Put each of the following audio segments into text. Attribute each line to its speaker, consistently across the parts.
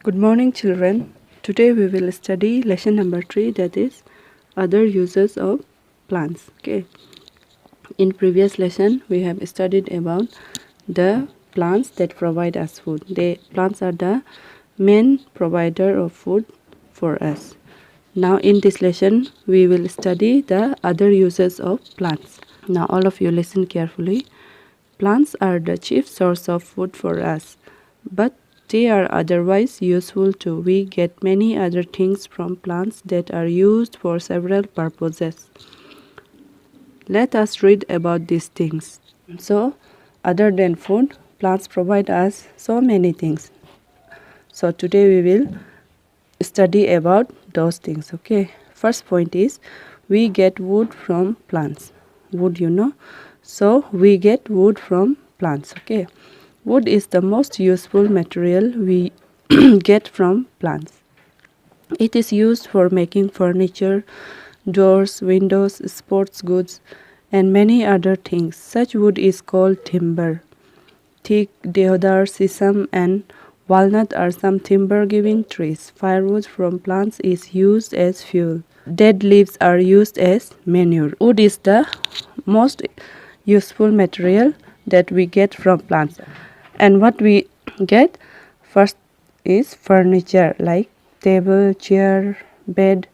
Speaker 1: Good morning, children. Today we will study lesson number 3, that is other uses of plants. Okay. In previous lesson we have studied about the plants that provide us food. Plants are the main provider of food for us. Now in this lesson we will study the other uses of plants. Now all of you listen carefully. Plants are the chief source of food for us, but they are otherwise useful too. We get many other things from plants that are used for several purposes. Let us read about these things. So, other than food, plants provide us so many things. So, today we will study about those things. Okay. First point is we get wood from plants. Wood, you know. So, we get wood from plants. Okay. Wood is the most useful material we get from plants. It is used for making furniture, doors, windows, sports goods, and many other things. Such wood is called timber. Teak, deodar, sesame, and walnut are some timber-giving trees. Firewood from plants is used as fuel. Dead leaves are used as manure. Wood is the most useful material that we get from plants. And what we get first is furniture like table, chair, bed,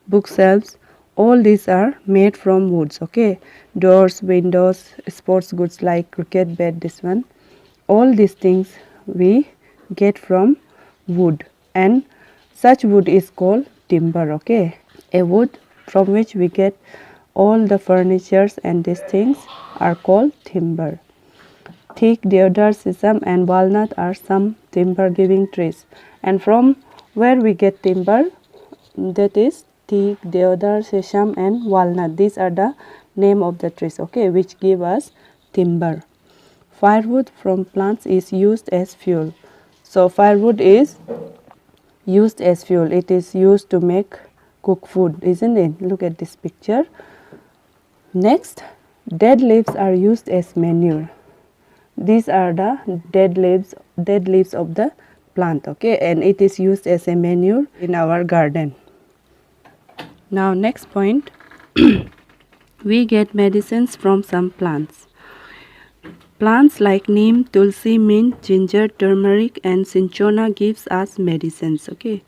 Speaker 1: bookshelves. All these are made from woods. Okay, doors, windows, sports goods like cricket bat, this one. All these things we get from wood, and such wood is called timber. Okay, a wood from which we get all the furnitures and these things are called timber. Teak, deodar, sesame, and walnut are some timber-giving trees. And from where we get timber, that is teak, deodar, sesame, and walnut. These are the name of the trees, okay, which give us timber. Firewood from plants is used as fuel. So firewood is used as fuel. It is used to cook food, isn't it? Look at this picture. Next, dead leaves are used as manure. These are the dead leaves of the plant, okay, and it is used as a manure in our garden. Now next point, we get medicines from some plants. Plants like neem, tulsi, mint, ginger, turmeric, and cinchona gives us medicines, okay.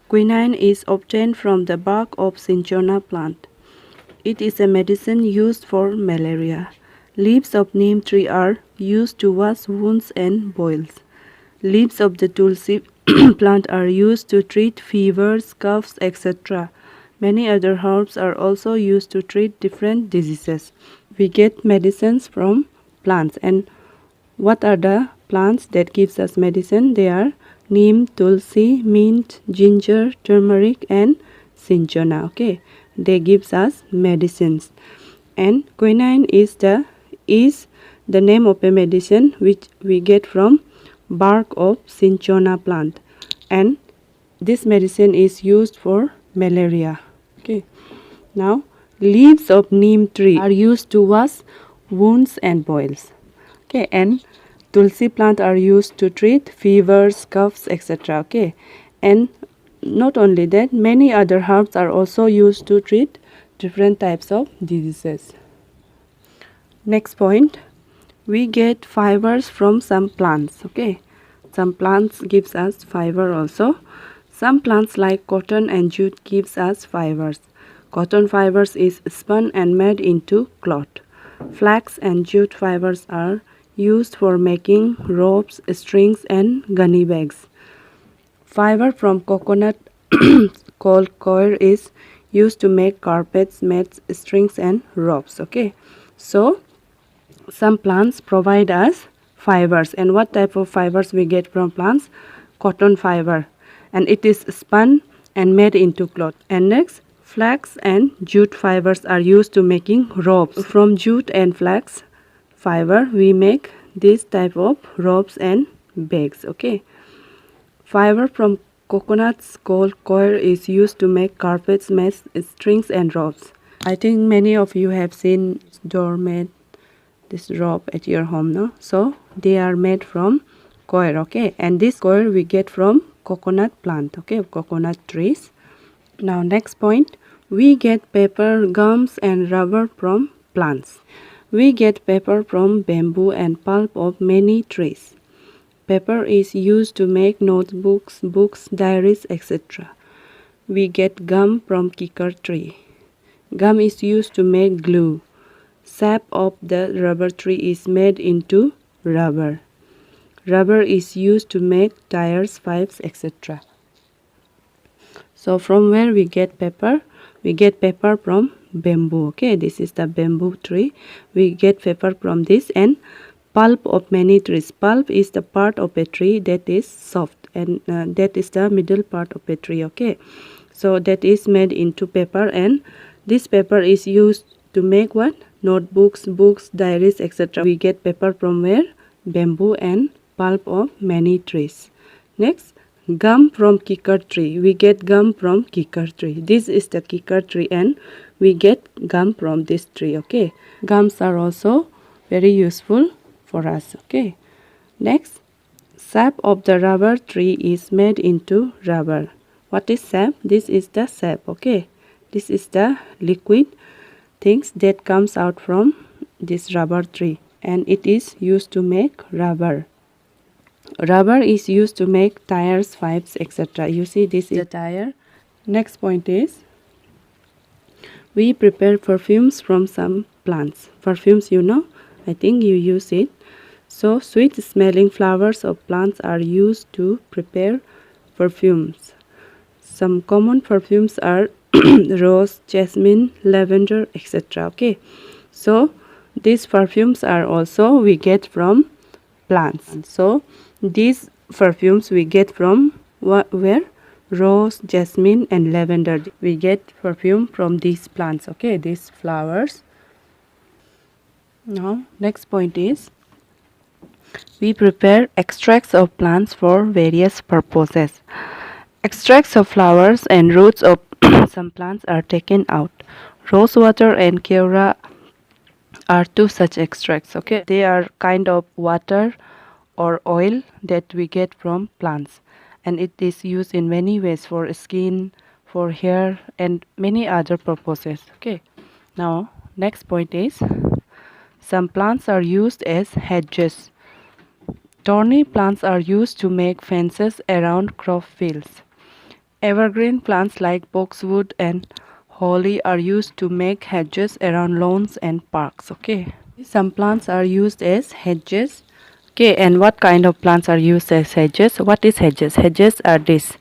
Speaker 1: Quinine is obtained from the bark of cinchona plant. It is a medicine used for malaria. Leaves of neem tree are used to wash wounds and boils. Leaves of the tulsi plant are used to treat fevers, coughs, etc. Many other herbs are also used to treat different diseases. We get medicines from plants. And what are the plants that gives us medicine? They are neem, tulsi, mint, ginger, turmeric, and cinchona. Okay, they gives us medicines. And quinine is the name of a medicine which we get from bark of cinchona plant, and this medicine is used for malaria. Okay, now leaves of neem tree are used to wash wounds and boils. Okay, and tulsi plant are used to treat fevers, coughs, etc. Okay, and not only that, many other herbs are also used to treat different types of diseases. Next point, we get fibers from some plants. Okay, some plants gives us fiber also. Some plants like cotton and jute gives us fibers. Cotton fibers is spun and made into cloth. Flax and jute fibers are used for making ropes, strings, and gunny bags. Fiber from coconut called coir is used to make carpets, mats, strings, and ropes. Okay, so some plants provide us fibers. And what type of fibers we get from plants? Cotton fiber, and it is spun and made into cloth. And next, flax and jute fibers are used to making ropes. From jute and flax fiber we make this type of ropes and bags. Okay, fiber from coconuts called coir is used to make carpets, mats, strings, and ropes. I think many of you have seen doormat, this rope at your home, no? So they are made from coir, okay, and this coir we get from coconut plant, okay, coconut trees. Now next point, we get paper, gums and rubber from plants. We get paper from bamboo and pulp of many trees. Paper is used to make notebooks, books, diaries, etc. We get gum from kikar tree. Gum is used to make glue. Sap of the rubber tree is made into rubber. Rubber is used to make tires, pipes, etc. So from where we get paper? We get paper from bamboo. Okay, this is the bamboo tree. We get paper from this, and pulp of many trees. Pulp is the part of a tree that is soft, and that is the middle part of a tree. Okay, so that is made into paper, and this paper is used to make what? Notebooks, books, diaries, etc. We get paper from where? Bamboo and pulp of many trees. Next, gum from kikar tree. We get gum from kikar tree. This is the kikar tree, and we get gum from this tree. Okay, gums are also very useful for us. Okay, next, sap of the rubber tree is made into rubber. What is sap? This is the sap. Okay, this is the liquid things that comes out from this rubber tree, and it is used to make rubber. Rubber is used to make tires, pipes, etc. You see, this is the tire. Next point is, we prepare perfumes from some plants. Perfumes, you know, I think you use it. So sweet smelling flowers of plants are used to prepare perfumes. Some common perfumes are rose, jasmine, lavender, etc. Okay, so these perfumes are also we get from plants. So these perfumes we get from where? Rose, jasmine and lavender. We get perfume from these plants. Okay, these flowers. Now next point is, we prepare extracts of plants for various purposes. Extracts of flowers and roots of some plants are taken out. Rose water and keura are two such extracts. Okay, they are kind of water or oil that we get from plants, and it is used in many ways for skin, for hair and many other purposes. Okay, now next point is, some plants are used as hedges. Thorny plants are used to make fences around crop fields. Evergreen plants like boxwood and holly are used to make hedges around lawns and parks. Okay, some plants are used as hedges. Okay, and what kind of plants are used as hedges? What is hedges? Hedges are this.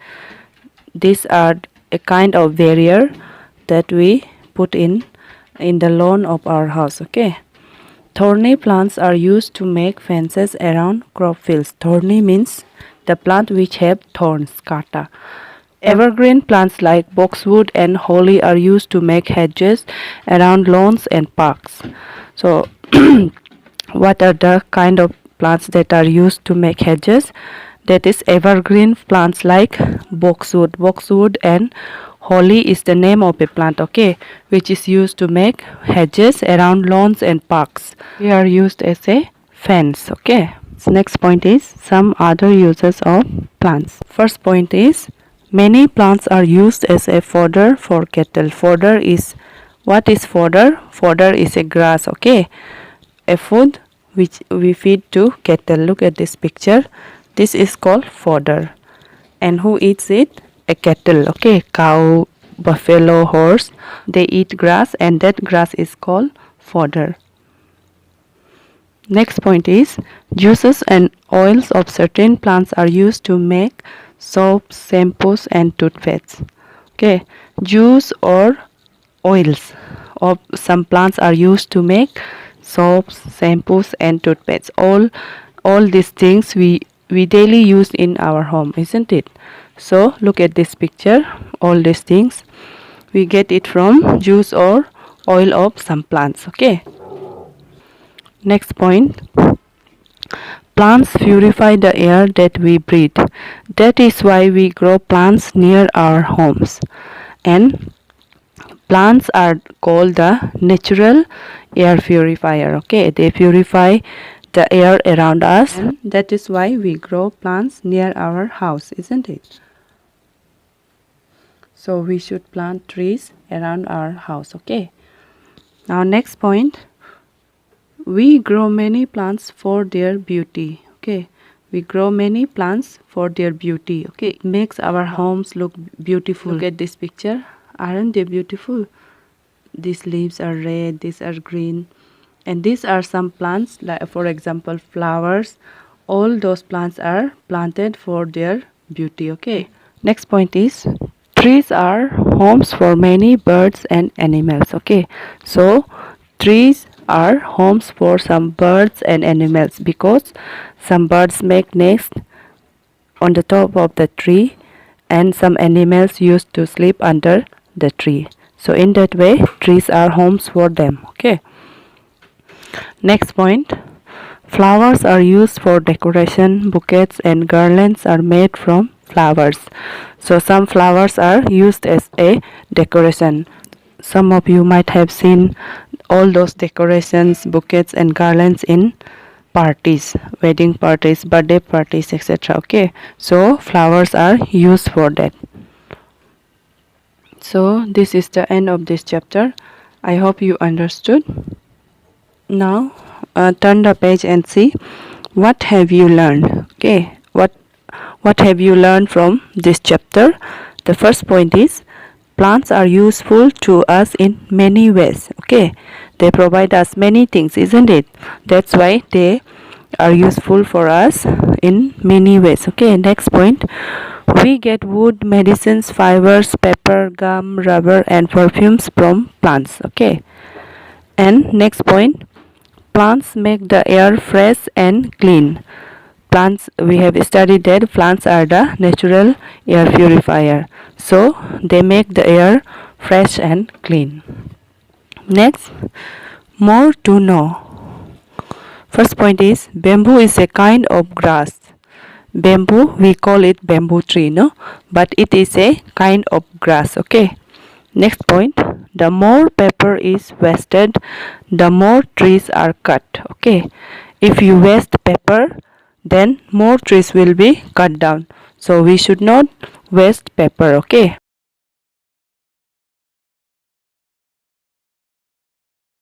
Speaker 1: These are a kind of barrier that we put in the lawn of our house. Okay, thorny plants are used to make fences around crop fields. Thorny means the plant which have thorns, kata. Evergreen plants like boxwood and holly are used to make hedges around lawns and parks. So what are the kind of plants that are used to make hedges? That is evergreen plants like boxwood. Boxwood and holly is the name of a plant, okay, which is used to make hedges around lawns and parks. They are used as a fence. Okay, so next point is, some other uses of plants. First point is, many plants are used as a fodder for cattle. Fodder is, what is fodder? Fodder is a grass, okay, a food which we feed to cattle. Look at this picture. This is called fodder. And who eats it? A cattle, okay, cow, buffalo, horse. They eat grass, and that grass is called fodder. Next point is, juices and oils of certain plants are used to make soaps, shampoos and toothpaste. Okay, juice or oils of some plants are used to make soaps, shampoos and toothpaste. All these things we daily use in our home, isn't it? So look at this picture. All these things we get it from juice or oil of some plants. Okay, next point, plants purify the air that we breathe. That is why we grow plants near our homes. And plants are called the natural air purifier. Okay, they purify the air around us, and that is why we grow plants near our house, isn't it? So we should plant trees around our house. Okay, now next point, we grow many plants for their beauty. Okay, we grow many plants for their beauty. Okay, it makes our homes look beautiful. Look at this picture, aren't they beautiful? These leaves are red, these are green, and these are some plants, like for example flowers. All those plants are planted for their beauty. Okay, next point is trees are homes for many birds and animals. Okay, so trees are homes for some birds and animals because some birds make nests on the top of the tree and some animals used to sleep under the tree. So in that way trees are homes for them. Okay, next point, flowers are used for decoration. Bouquets and garlands are made from flowers. So some flowers are used as a decoration. Some of you might have seen all those decorations, bouquets and garlands in parties, wedding parties, birthday parties, etc. Okay, so flowers are used for that. So this is the end of this chapter. I hope you understood. Now turn the page and see what have you learned. Okay, what have you learned from this chapter? The first point is plants are useful to us in many ways. Okay, they provide us many things, isn't it? That's why they are useful for us in many ways. Okay, next point, we get wood, medicines, fibers, paper, gum, rubber and perfumes from plants. Okay, and next point, plants make the air fresh and clean. Plants, we have studied that plants are the natural air purifier, so they make the air fresh and clean. Next, more to know. First point is bamboo is a kind of grass. Bamboo, we call it bamboo tree, no, but it is a kind of grass. Okay, next point, the more paper is wasted, the more trees are cut. Okay, if you waste paper, then more trees will be cut down, so we should not waste paper. Okay.